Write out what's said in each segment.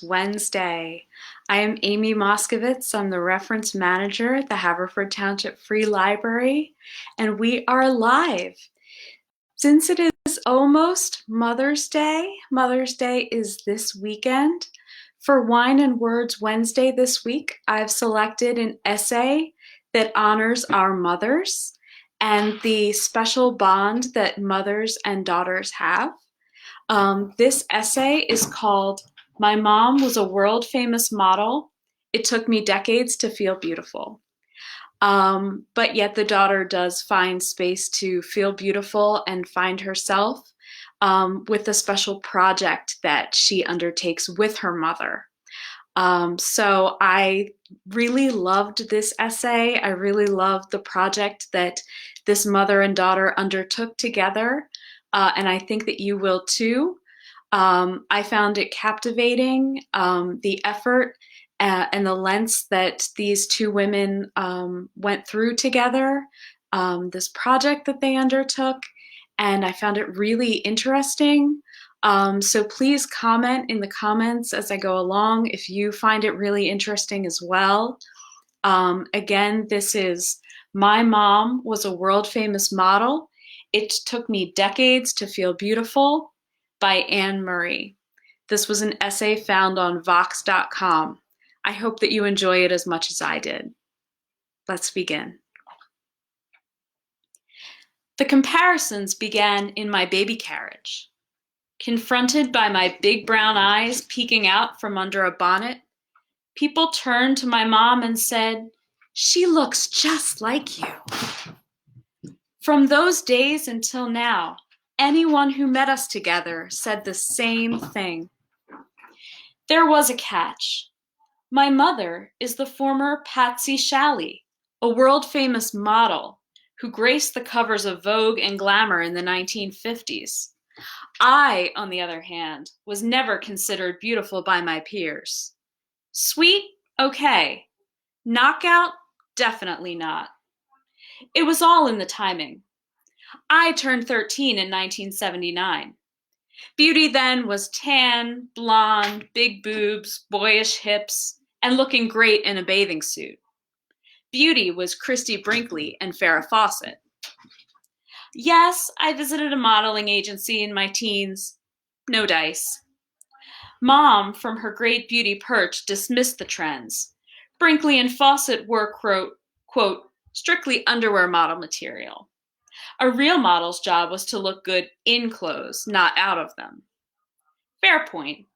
Words Wednesday. I am Amy Moskowitz. I'm the reference manager at the Haverford Township Free Library, and we are live. Since it is almost Mother's Day is this weekend. For Wine and Words Wednesday this week, I've selected an essay that honors our mothers and the special bond that mothers and daughters have. This essay is called My Mom Was a World Famous Model. It took me decades to feel beautiful. But yet the daughter does find space to feel beautiful and find herself with a special project that she undertakes with her mother. So I really loved this essay. I really loved the project that this mother and daughter undertook together. And I think that you will too. I found it captivating, the effort and the lengths that these two women went through together, this project that they undertook, and I found it really interesting. So please comment in the comments as I go along if you find it really interesting as well. Again, this is My Mom Was a World Famous Model. It Took Me Decades to Feel Beautiful by Anne Murray. This was an essay found on Vox.com. I hope that you enjoy it as much as I did. Let's begin. The comparisons began in my baby carriage. Confronted by my big brown eyes peeking out from under a bonnet, people turned to my mom and said, "She looks just like you." From those days until now, anyone who met us together said the same thing. There was a catch. My mother is the former Patsy Shalley, a world-famous model who graced the covers of Vogue and Glamour in the 1950s. I, on the other hand, was never considered beautiful by my peers. Sweet? Okay. Knockout? Definitely not. It was all in the timing. I turned 13 in 1979. Beauty then was tan, blonde, big boobs, boyish hips, and looking great in a bathing suit. Beauty was Christy Brinkley and Farrah Fawcett. Yes, I visited a modeling agency in my teens. No dice. Mom, from her great beauty perch, dismissed the trends. Brinkley and Fawcett were, quote, strictly underwear model material. A real model's job was to look good in clothes, not out of them. Fair point.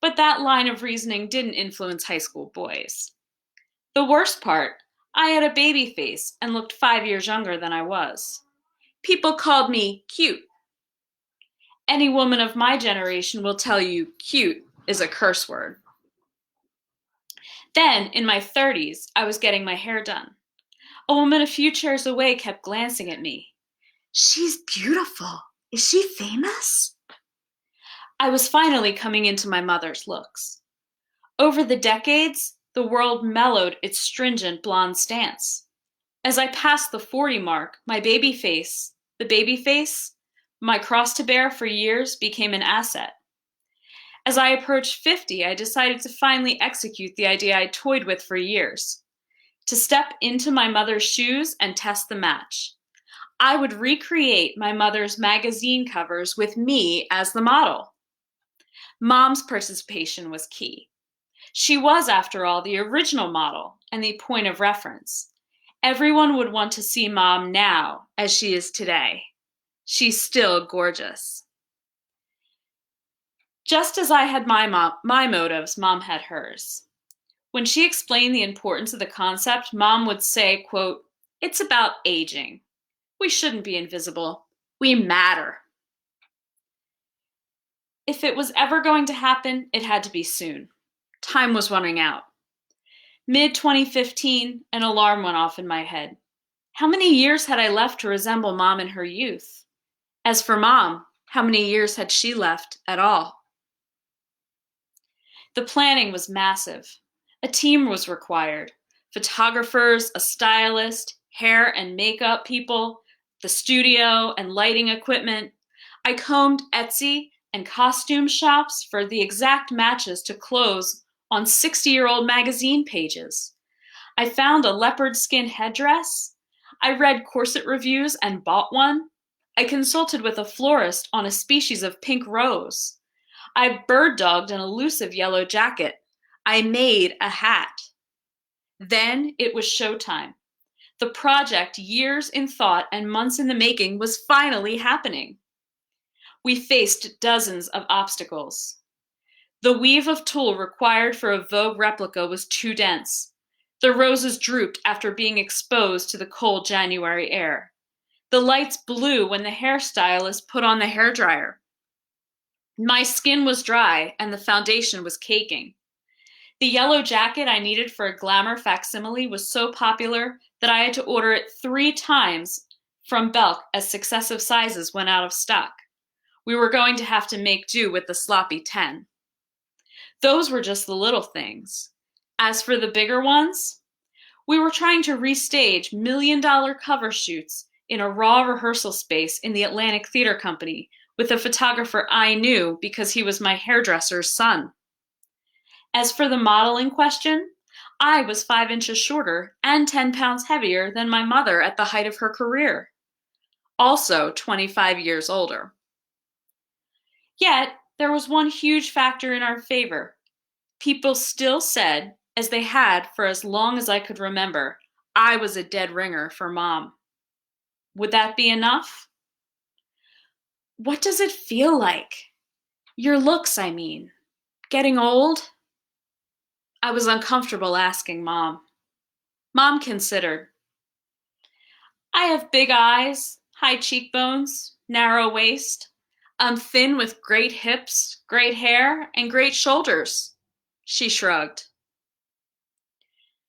But that line of reasoning didn't influence high school boys. The worst part, I had a baby face and looked 5 years younger than I was. People called me cute. Any woman of my generation will tell you cute is a curse word. Then, in my 30s, I was getting my hair done. A woman a few chairs away kept glancing at me. "She's beautiful. Is she famous?" I was finally coming into my mother's looks. Over the decades, the world mellowed its stringent blonde stance. As I passed the 40 mark, my baby face, my cross to bear for years, became an asset. As I approached 50, I decided to finally execute the idea I toyed with for years, to step into my mother's shoes and test the match. I would recreate my mother's magazine covers with me as the model. Mom's participation was key. She was, after all, the original model and the point of reference. Everyone would want to see Mom now as she is today. She's still gorgeous. Just as I had my motives, Mom had hers. When she explained the importance of the concept, Mom would say, quote, "It's about aging. We shouldn't be invisible. We matter." If it was ever going to happen, it had to be soon. Time was running out. Mid-2015, an alarm went off in my head. How many years had I left to resemble Mom in her youth? As for Mom, how many years had she left at all? The planning was massive. A team was required. Photographers, a stylist, hair and makeup people, the studio and lighting equipment. I combed Etsy and costume shops for the exact matches to clothes on 60-year-old magazine pages. I found a leopard skin headdress. I read corset reviews and bought one. I consulted with a florist on a species of pink rose. I bird-dogged an elusive yellow jacket. I made a hat. Then it was showtime. The project, years in thought and months in the making, was finally happening. We faced dozens of obstacles. The weave of tulle required for a Vogue replica was too dense. The roses drooped after being exposed to the cold January air. The lights blew when the hairstylist put on the hairdryer. My skin was dry and the foundation was caking. The yellow jacket I needed for a glamour facsimile was so popular that I had to order it 3 times from Belk as successive sizes went out of stock. We were going to have to make do with the sloppy 10. Those were just the little things. As for the bigger ones, we were trying to restage million-dollar cover shoots in a raw rehearsal space in the Atlantic Theater Company with a photographer I knew because he was my hairdresser's son. As for the model in question, I was 5 inches shorter and 10 pounds heavier than my mother at the height of her career, also 25 years older. Yet, there was one huge factor in our favor. People still said, as they had for as long as I could remember, I was a dead ringer for Mom. Would that be enough? What does it feel like? Your looks, I mean. Getting old? I was uncomfortable asking Mom. Mom considered. I have big eyes, high cheekbones, narrow waist. I'm thin with great hips, great hair, and great shoulders. She shrugged.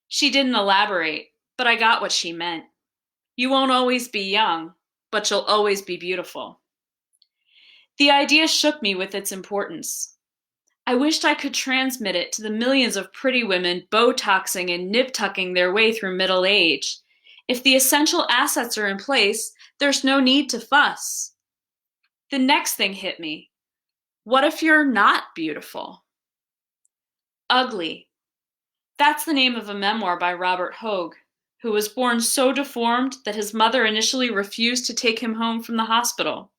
She didn't elaborate, but I got what she meant. You won't always be young, but you'll always be beautiful. The idea shook me with its importance. I wished I could transmit it to the millions of pretty women Botoxing and nip-tucking their way through middle age. If the essential assets are in place, there's no need to fuss. The next thing hit me. What if you're not beautiful? Ugly. That's the name of a memoir by Robert Hogue, who was born so deformed that his mother initially refused to take him home from the hospital.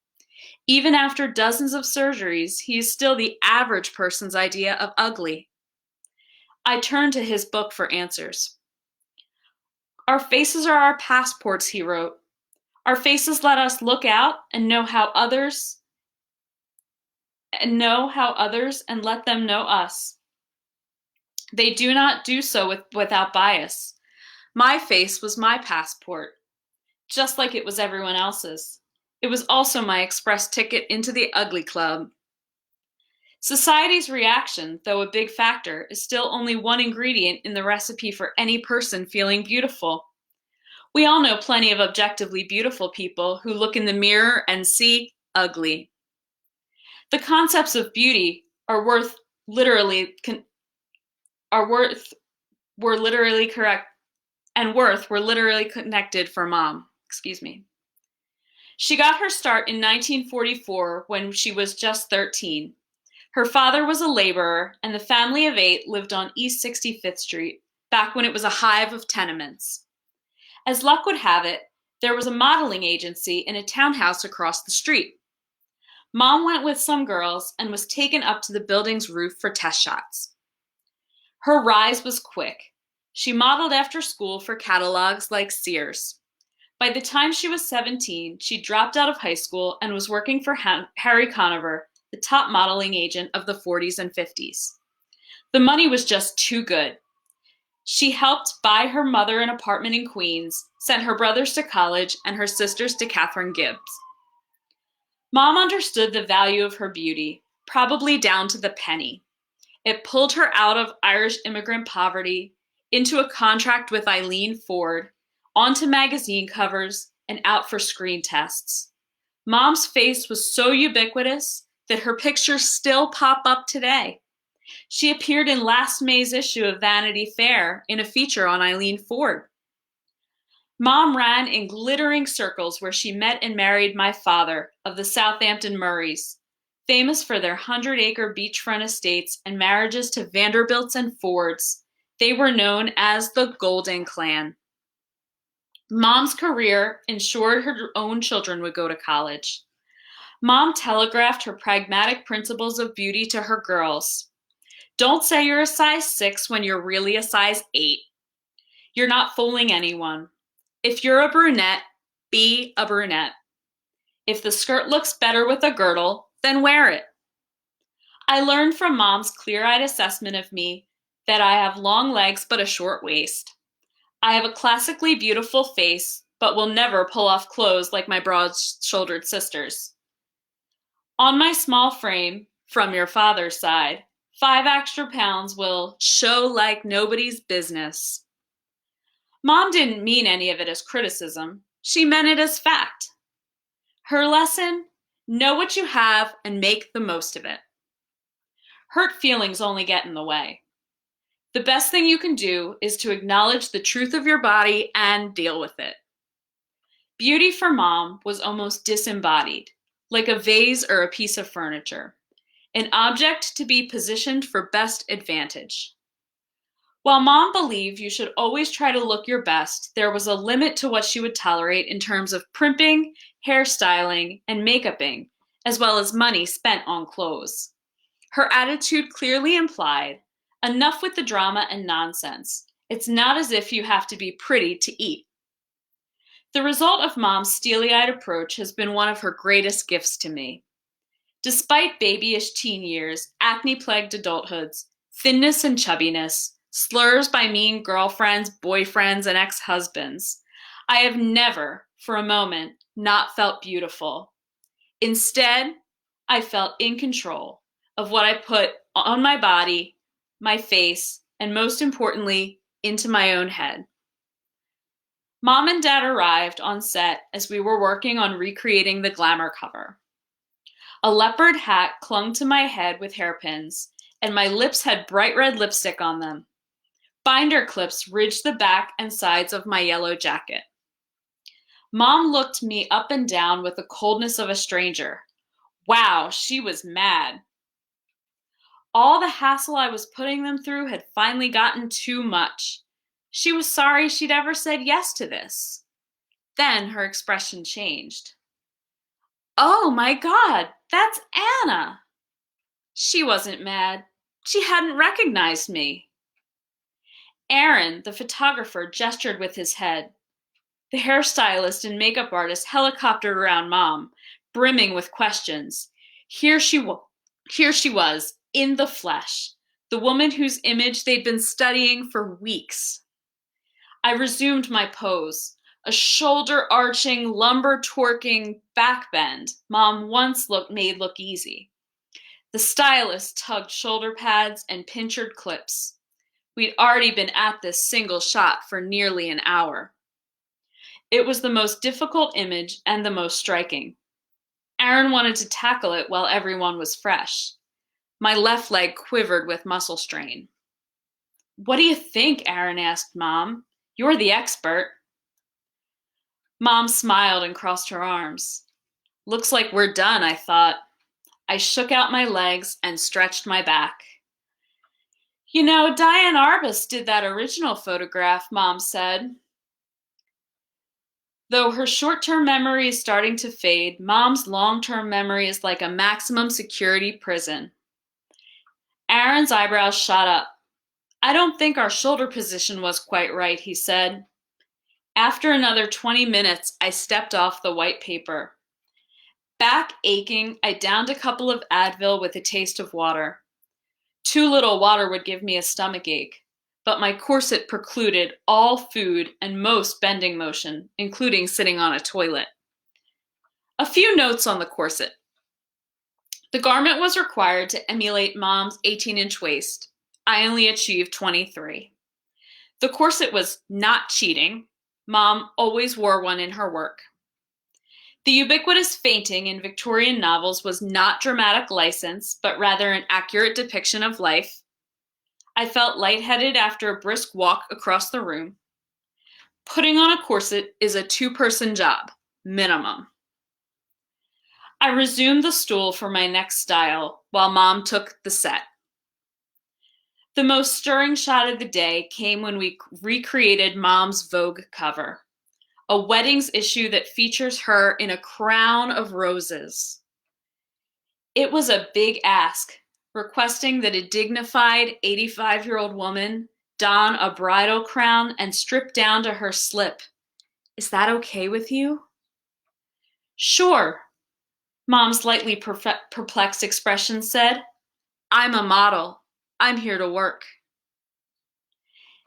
Even after dozens of surgeries, he is still the average person's idea of ugly. I turned to his book for answers. Our faces are our passports, he wrote. Our faces let us look out and know how others and let them know us. They do not do so without bias. My face was my passport, just like it was everyone else's. It was also my express ticket into the ugly club. Society's reaction, though a big factor, is still only one ingredient in the recipe for any person feeling beautiful. We all know plenty of objectively beautiful people who look in the mirror and see ugly. The concepts of beauty were literally correct, and worth were literally connected for Mom. She got her start in 1944 when she was just 13. Her father was a laborer, and the family of 8 lived on East 65th Street, back when it was a hive of tenements. As luck would have it, there was a modeling agency in a townhouse across the street. Mom went with some girls and was taken up to the building's roof for test shots. Her rise was quick. She modeled after school for catalogs like Sears. By the time she was 17, she dropped out of high school and was working for Harry Conover, the top modeling agent of the 40s and 50s. The money was just too good. She helped buy her mother an apartment in Queens, sent her brothers to college, and her sisters to Catherine Gibbs. Mom understood the value of her beauty, probably down to the penny. It pulled her out of Irish immigrant poverty, into a contract with Eileen Ford, onto magazine covers, and out for screen tests. Mom's face was so ubiquitous that her pictures still pop up today. She appeared in last May's issue of Vanity Fair in a feature on Eileen Ford. Mom ran in glittering circles where she met and married my father of the Southampton Murrays, Famous for their 100-acre beachfront estates and marriages to Vanderbilts and Fords, they were known as the Golden Clan. Mom's career ensured her own children would go to college. Mom telegraphed her pragmatic principles of beauty to her girls. Don't say you're a size 6 when you're really a size 8. You're not fooling anyone. If you're a brunette, be a brunette. If the skirt looks better with a girdle, then wear it. I learned from Mom's clear-eyed assessment of me that I have long legs but a short waist. I have a classically beautiful face, but will never pull off clothes like my broad-shouldered sisters. On my small frame, from your father's side, 5 extra pounds will show like nobody's business. Mom didn't mean any of it as criticism. She meant it as fact. Her lesson: know what you have and make the most of it. Hurt feelings only get in the way. The best thing you can do is to acknowledge the truth of your body and deal with it. Beauty for Mom was almost disembodied, like a vase or a piece of furniture, an object to be positioned for best advantage. While Mom believed you should always try to look your best, there was a limit to what she would tolerate in terms of primping, hairstyling, and makeuping, as well as money spent on clothes. Her attitude clearly implied, enough with the drama and nonsense. It's not as if you have to be pretty to eat. The result of Mom's steely-eyed approach has been one of her greatest gifts to me. Despite babyish teen years, acne-plagued adulthoods, thinness and chubbiness, slurs by mean girlfriends, boyfriends, and ex-husbands, I have never, for a moment, not felt beautiful. Instead, I felt in control of what I put on my body, my face, and most importantly, into my own head. Mom and Dad arrived on set as we were working on recreating the glamour cover. A leopard hat clung to my head with hairpins, and my lips had bright red lipstick on them. Binder clips ridged the back and sides of my yellow jacket. Mom looked me up and down with the coldness of a stranger. Wow, she was mad. All the hassle I was putting them through had finally gotten too much. She was sorry she'd ever said yes to this. Then her expression changed. Oh my God, that's Anna. She wasn't mad. She hadn't recognized me. Aaron, the photographer, gestured with his head. The hairstylist and makeup artist helicoptered around Mom, brimming with questions. Here she was, in the flesh, the woman whose image they'd been studying for weeks. I resumed my pose, a shoulder-arching, lumber-twerking backbend Mom once made look easy. The stylist tugged shoulder pads and pincered clips. We'd already been at this single shot for nearly an hour. It was the most difficult image and the most striking. Aaron wanted to tackle it while everyone was fresh. My left leg quivered with muscle strain. What do you think? Aaron asked Mom. You're the expert. Mom smiled and crossed her arms. Looks like we're done, I thought. I shook out my legs and stretched my back. You know, Diane Arbus did that original photograph, Mom said. Though her short-term memory is starting to fade, Mom's long-term memory is like a maximum security prison. Aaron's eyebrows shot up. I don't think our shoulder position was quite right, he said. After another 20 minutes, I stepped off the white paper. Back aching, I downed a couple of Advil with a taste of water. Too little water would give me a stomach ache, but my corset precluded all food and most bending motion, including sitting on a toilet. A few notes on the corset. The garment was required to emulate Mom's 18-inch waist. I only achieved 23. The corset was not cheating. Mom always wore one in her work. The ubiquitous fainting in Victorian novels was not dramatic license, but rather an accurate depiction of life. I felt lightheaded after a brisk walk across the room. Putting on a corset is a 2-person job, minimum. I resumed the stool for my next style while Mom took the set. The most stirring shot of the day came when we recreated Mom's Vogue cover, a weddings issue that features her in a crown of roses. It was a big ask, requesting that a dignified 85-year-old woman don a bridal crown and strip down to her slip. Is that okay with you? Sure, Mom's slightly perplexed expression said. I'm a model. I'm here to work.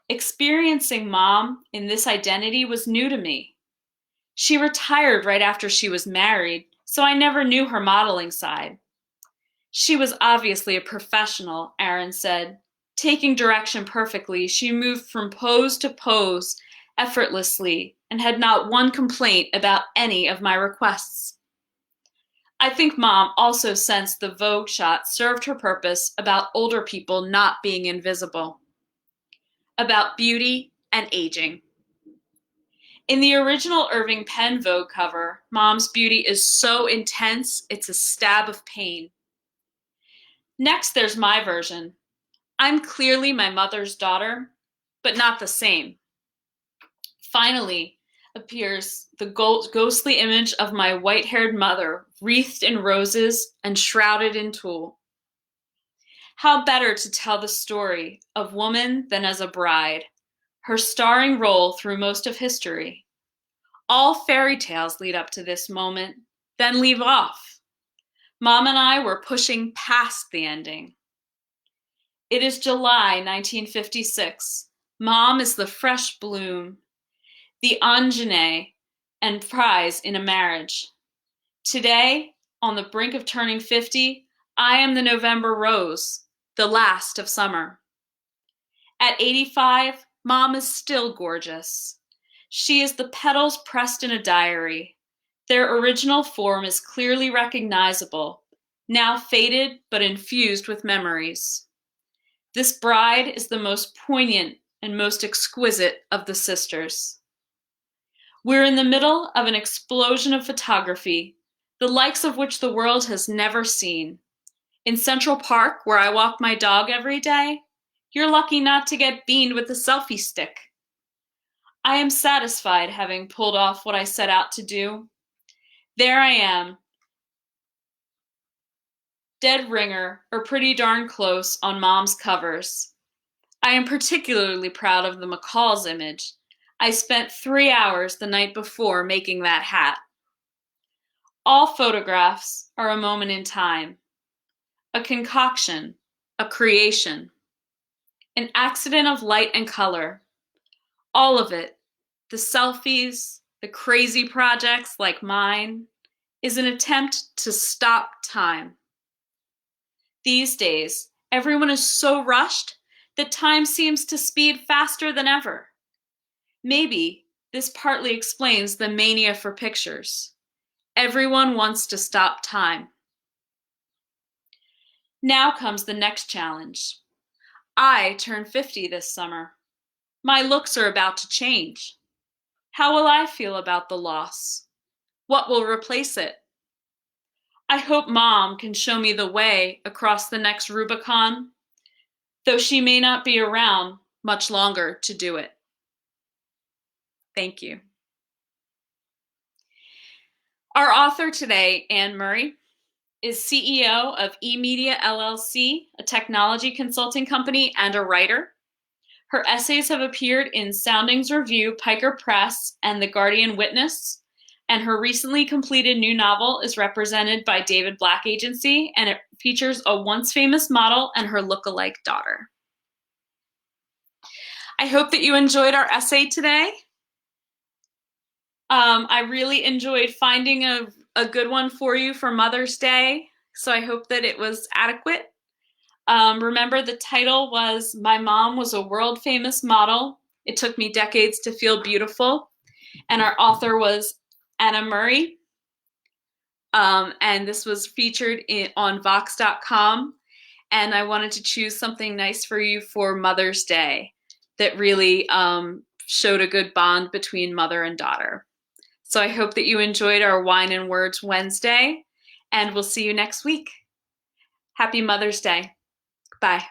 Experiencing Mom in this identity was new to me. She retired right after she was married, so I never knew her modeling side. She was obviously a professional, Aaron said. Taking direction perfectly, she moved from pose to pose effortlessly and had not one complaint about any of my requests. I think Mom also sensed the Vogue shot served her purpose about older people not being invisible, about beauty and aging. In the original Irving Penn Vogue cover, Mom's beauty is so intense, it's a stab of pain. Next, there's my version. I'm clearly my mother's daughter, but not the same. Finally appears the ghostly image of my white-haired mother, wreathed in roses and shrouded in tulle. How better to tell the story of woman than as a bride, her starring role through most of history. All fairy tales lead up to this moment, then leave off. Mom and I were pushing past the ending. It is July 1956. Mom is the fresh bloom, the Anjane and prize in a marriage. Today, on the brink of turning 50, I am the November rose, the last of summer. At 85, Mom is still gorgeous. She is the petals pressed in a diary. Their original form is clearly recognizable, now faded but infused with memories. This bride is the most poignant and most exquisite of the sisters. We're in the middle of an explosion of photography, the likes of which the world has never seen. In Central Park, where I walk my dog every day, you're lucky not to get beamed with a selfie stick. I am satisfied having pulled off what I set out to do. There I am, dead ringer or pretty darn close on Mom's covers. I am particularly proud of the McCall's image. I spent 3 hours the night before making that hat. All photographs are a moment in time, a concoction, a creation, an accident of light and color. All of it, the selfies, the crazy projects like mine, is an attempt to stop time. These days, everyone is so rushed that time seems to speed faster than ever. Maybe this partly explains the mania for pictures. Everyone wants to stop time. Now comes the next challenge. I turn 50 this summer. My looks are about to change. How will I feel about the loss? What will replace it? I hope Mom can show me the way across the next Rubicon, though she may not be around much longer to do it. Thank you. Our author today, Anne Murray, is CEO of eMedia LLC, a technology consulting company, and a writer. Her essays have appeared in Soundings Review, Piker Press, and The Guardian Witness, and her recently completed new novel is represented by David Black Agency, and it features a once famous model and her look-alike daughter. I hope that you enjoyed our essay today. I really enjoyed finding a good one for you for Mother's Day, so I hope that it was adequate. Remember, the title was My Mom Was a World Famous Model. It took me decades to feel beautiful. And our author was Anna Murray. And this was featured on Vox.com. And I wanted to choose something nice for you for Mother's Day that really showed a good bond between mother and daughter. So I hope that you enjoyed our Wine and Words Wednesday. and we'll see you next week. Happy Mother's Day. Bye.